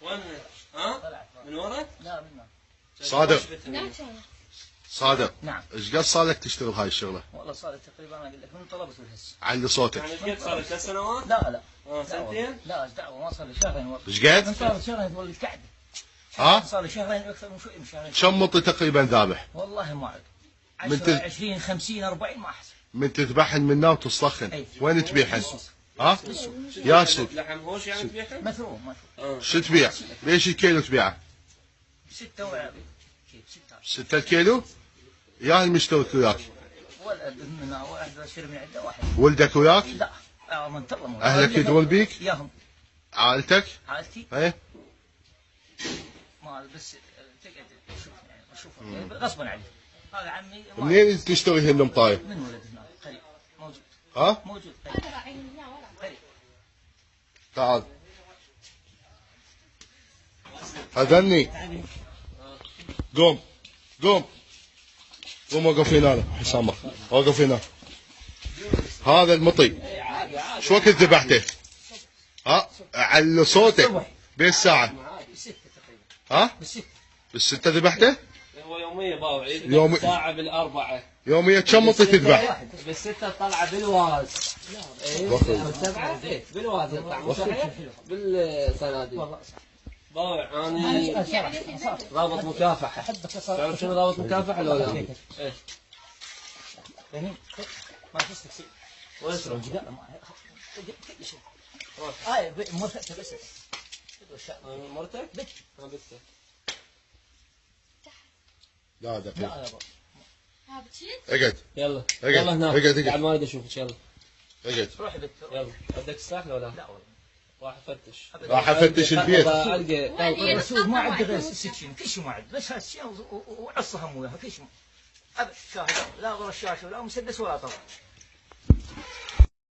وين؟ ها؟ من ورا؟ لا منه. صادق. صادق. نعم. ايش قد صار لك تشتغل هاي الشغله؟ والله صار لي تقريبا انا اقول لك من طلبت الهس. علي صوتك. يعني ايش قد صار لك 3 سنوات؟ لا سنتين؟ لا ايش دعوه ما صار لي شهرين والله. ايش قد؟ من طلبت شهرين تولد كعبه. ها؟ صار لي شهرين اكثر من شوي من شهرين. كم مطي تقريبا ذابح؟ والله ما اعرف. من 10 20 50 40 ما احسب. من تذبحن منا وتصلخن. أي. وين تبيعهن؟ ها؟ يا سيد. لحم هوش يعني تبيعها؟ مثروم. شو تبيع؟ ليش الكيلو تبيعه؟ 6 ولا 6 الكيلو؟ يا المشترك وياك؟ ولا من واحد اشتري من عنده واحد. ولدك وياك؟ لا من تظلم. اهلك يدرون بيك؟ ياهم. عائلتك؟ عائلتي؟ ايه؟ ما بس تقعد تشوف يعني غصبا عليك. هذا عمي. منين تشتري هن مطاير؟ من ولد هناك قريب موجود. ها؟ موجود قريب. قريب. تعال. اذني. قوم قوم قوم وقف هنا حسام وقف هنا. هذا المطي شو وقت ذبحته؟ ها؟ على صوتك بين الساعة. ها؟ بالستة ذبحته؟ هو يومية باوع يومي... ساعة بالأربعة. يومية كم مطي تذبح؟ بالستة طلعة بالواز. بالسبعة بالواز يطلع مو صحيح؟ بالصناديق. باوع أنا ضابط مكافحة. تعرف شنو ضابط مكافحة ولا لا؟ إيه. ما تستك شيء. وين تروح؟ كل شيء. هاي مرتك بس. مرتك؟ بت. بت. لا دقيقة. لا يا بابا. اقعد. يلا. اقعد. يلا هناك. اقعد. قاعد ما اريد اشوفك يلا. اقعد. روح بت. يلا. بدك تستاهل ولا لا؟ لا والله. راح افتش. راح افتش البيت. القى الرسول ما عنده غير السكين كل شيء ما عنده بس هالشيء وعصهم وياها كل شيء. ابد شاهد لا غير الشاشه ولا مسدس ولا طلع.